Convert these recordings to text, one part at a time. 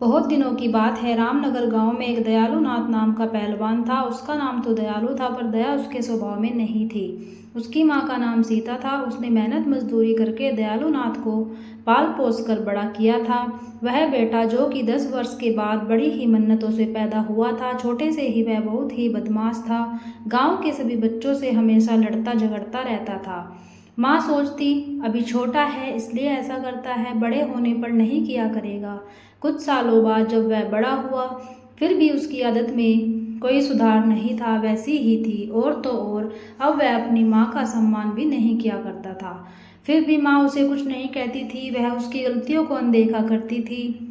बहुत दिनों की बात है। रामनगर गांव में एक दयालु नाथ नाम का पहलवान था। उसका नाम तो दयालु था, पर दया उसके स्वभाव में नहीं थी। उसकी माँ का नाम सीता था। उसने मेहनत मजदूरी करके दयालु नाथ को पाल पोस कर बड़ा किया था। वह बेटा, जो कि 10 वर्ष के बाद बड़ी ही मन्नतों से पैदा हुआ था, छोटे से ही वह बहुत ही बदमाश था। गांव के सभी बच्चों से हमेशा लड़ता झगड़ता रहता था। माँ सोचती, अभी छोटा है इसलिए ऐसा करता है, बड़े होने पर नहीं किया करेगा। कुछ सालों बाद जब वह बड़ा हुआ, फिर भी उसकी आदत में कोई सुधार नहीं था, वैसी ही थी। और तो और अब वह अपनी माँ का सम्मान भी नहीं किया करता था। फिर भी माँ उसे कुछ नहीं कहती थी, वह उसकी गलतियों को अनदेखा करती थी।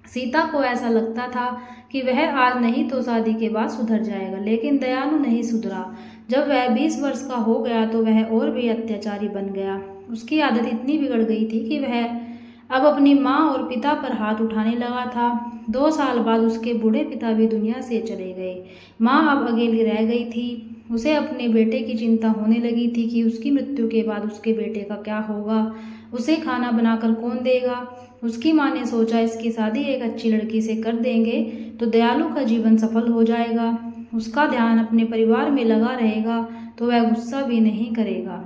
सीता को ऐसा लगता था कि वह आज नहीं तो शादी के बाद सुधर जाएगा, लेकिन दयालु नहीं सुधरा। जब वह 20 वर्ष का हो गया तो वह और भी अत्याचारी बन गया। उसकी आदत इतनी बिगड़ गई थी कि वह अब अपनी माँ और पिता पर हाथ उठाने लगा था। 2 साल बाद उसके बूढ़े पिता भी दुनिया से चले गए। माँ अब अकेली रह गई थी। उसे अपने बेटे की चिंता होने लगी थी कि उसकी मृत्यु के बाद उसके बेटे का क्या होगा, उसे खाना बनाकर कौन देगा। उसकी माँ ने सोचा, इसकी शादी एक अच्छी लड़की से कर देंगे तो दयालु का जीवन सफल हो जाएगा। उसका ध्यान अपने परिवार में लगा रहेगा तो वह गुस्सा भी नहीं करेगा।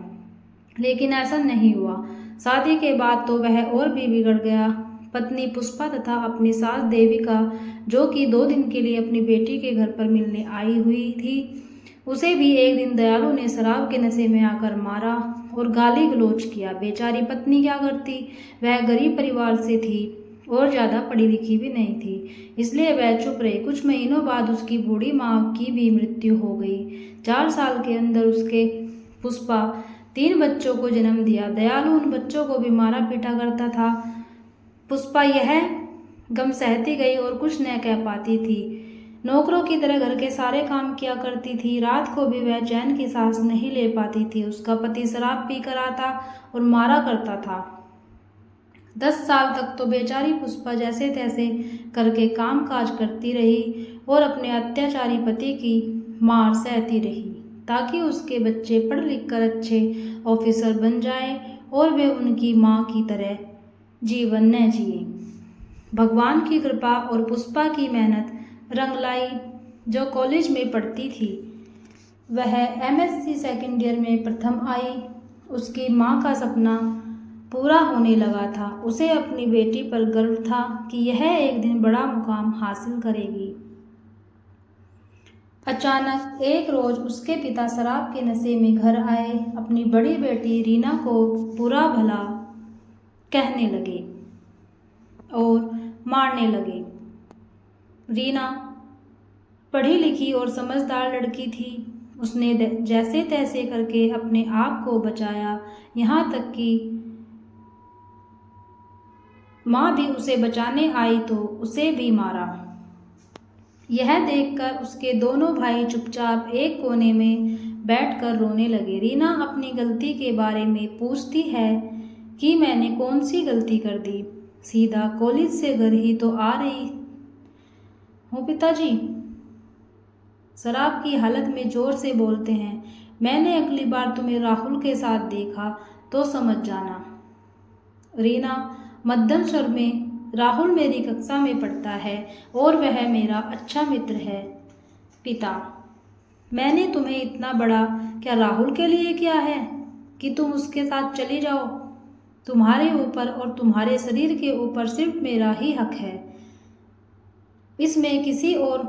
लेकिन ऐसा नहीं हुआ। शादी के बाद तो वह और भी बिगड़ गया। पत्नी पुष्पा तथा अपनी सास देविका, जो कि 2 दिन के लिए अपनी बेटी के घर पर मिलने आई हुई थी, उसे भी एक दिन दयालु ने शराब के नशे में आकर मारा और गाली गलौज किया। बेचारी पत्नी क्या करती, वह गरीब परिवार से थी और ज़्यादा पढ़ी लिखी भी नहीं थी, इसलिए वह चुप रही। कुछ महीनों बाद उसकी बूढ़ी माँ की भी मृत्यु हो गई। 4 साल के अंदर उसके पुष्पा 3 बच्चों को जन्म दिया। दयालु उन बच्चों को भी मारा पीटा करता था। पुष्पा यह गम सहती गई और कुछ न कह पाती थी। नौकरों की तरह घर के सारे काम किया करती थी। रात को भी वह चैन की सांस नहीं ले पाती थी। उसका पति शराब पी कर आता और मारा करता था। 10 साल तक तो बेचारी पुष्पा जैसे तैसे करके काम काज करती रही और अपने अत्याचारी पति की मार सहती रही, ताकि उसके बच्चे पढ़ लिख कर अच्छे ऑफिसर बन जाएं और वे उनकी माँ की तरह जीवन न जिए। भगवान की कृपा और पुष्पा की मेहनत रंग लाई। जो कॉलेज में पढ़ती थी, वह MSc सेकेंड ईयर में प्रथम आई। उसकी माँ का सपना पूरा होने लगा था। उसे अपनी बेटी पर गर्व था कि यह एक दिन बड़ा मुकाम हासिल करेगी। अचानक एक रोज उसके पिता शराब के नशे में घर आए। अपनी बड़ी बेटी रीना को बुरा भला कहने लगे और मारने लगे। रीना पढ़ी लिखी और समझदार लड़की थी। उसने जैसे तैसे करके अपने आप को बचाया, यहाँ तक कि माँ भी उसे बचाने आई तो उसे भी मारा। यह देखकर उसके दोनों भाई चुपचाप एक कोने में बैठकर रोने लगे। रीना अपनी गलती के बारे में पूछती है कि मैंने कौन सी गलती कर दी, सीधा कॉलेज से घर ही तो आ रही हूँ पिताजी। शराब की हालत में जोर से बोलते हैं, मैंने अगली बार तुम्हें राहुल के साथ देखा तो समझ जाना। रीना मध्यम स्वर में, राहुल मेरी कक्षा में पढ़ता है और वह मेरा अच्छा मित्र है पिता। मैंने तुम्हें इतना बड़ा क्या राहुल के लिए किया है कि तुम उसके साथ चली जाओ। तुम्हारे ऊपर और तुम्हारे शरीर के ऊपर सिर्फ मेरा ही हक है, इसमें किसी और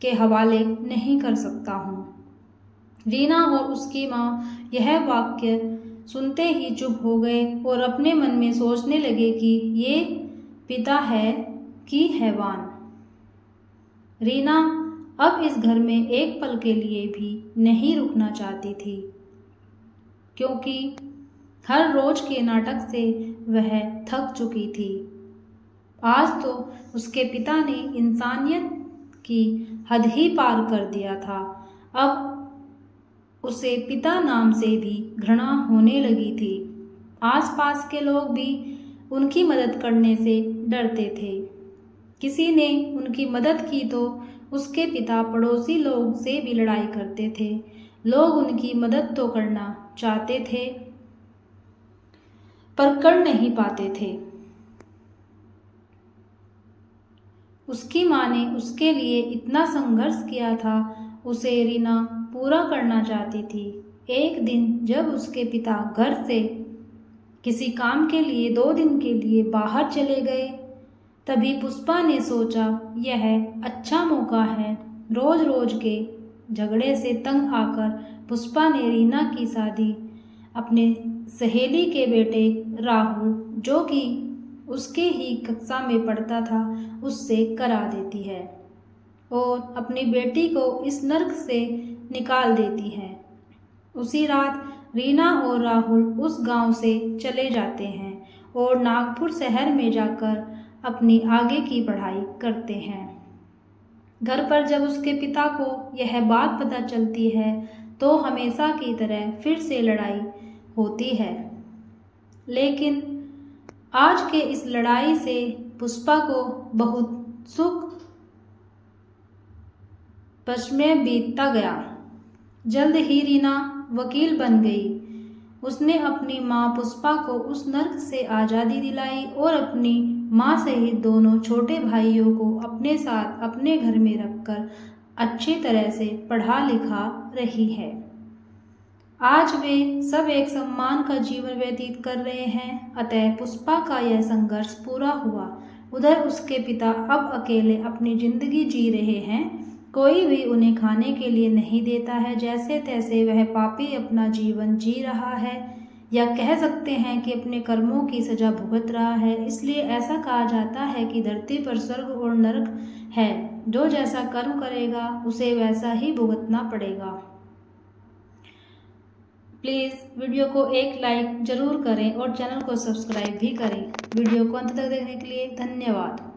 के हवाले नहीं कर सकता हूँ। रीना और उसकी माँ यह वाक्य सुनते ही चुप हो गए और अपने मन में सोचने लगे कि ये पिता है कि हैवान। रीना अब इस घर में एक पल के लिए भी नहीं रुकना चाहती थी, क्योंकि हर रोज के नाटक से वह थक चुकी थी। आज तो उसके पिता ने इंसानियत की हद ही पार कर दिया था। अब उसे पिता नाम से भी घृणा होने लगी थी। आसपास के लोग भी उनकी मदद करने से डरते थे। किसी ने उनकी मदद की तो उसके पिता पड़ोसी लोग से भी लड़ाई करते थे। लोग उनकी मदद तो करना चाहते थे पर कर नहीं पाते थे। उसकी माँ ने उसके लिए इतना संघर्ष किया था, उसे रीना पूरा करना चाहती थी। एक दिन जब उसके पिता घर से किसी काम के लिए 2 दिन के लिए बाहर चले गए, तभी पुष्पा ने सोचा यह अच्छा मौका है। रोज रोज के झगड़े से तंग आकर पुष्पा ने रीना की शादी अपने सहेली के बेटे राहुल, जो कि उसके ही कक्षा में पढ़ता था, उससे करा देती है और अपनी बेटी को इस नर्क से निकाल देती है। उसी रात रीना और राहुल उस गांव से चले जाते हैं और नागपुर शहर में जाकर अपनी आगे की पढ़ाई करते हैं। घर पर जब उसके पिता को यह बात पता चलती है तो हमेशा की तरह फिर से लड़ाई होती है, लेकिन आज के इस लड़ाई से पुष्पा को बहुत सुख पश्चिम बीतता गया। जल्द ही रीना वकील बन गई। उसने अपनी माँ पुष्पा को उस नर्क से आज़ादी दिलाई और अपनी माँ सहित दोनों छोटे भाइयों को अपने साथ अपने घर में रखकर अच्छी तरह से पढ़ा लिखा रही है। आज वे सब एक सम्मान का जीवन व्यतीत कर रहे हैं। अतः पुष्पा का यह संघर्ष पूरा हुआ। उधर उसके पिता अब अकेले अपनी जिंदगी जी रहे हैं। कोई भी उन्हें खाने के लिए नहीं देता है। जैसे तैसे वह पापी अपना जीवन जी रहा है, या कह सकते हैं कि अपने कर्मों की सजा भुगत रहा है। इसलिए ऐसा कहा जाता है कि धरती पर स्वर्ग और नरक है। जो जैसा कर्म करेगा उसे वैसा ही भुगतना पड़ेगा। प्लीज़ वीडियो को एक लाइक ज़रूर करें और चैनल को सब्सक्राइब भी करें। वीडियो को अंत तक देखने के लिए धन्यवाद।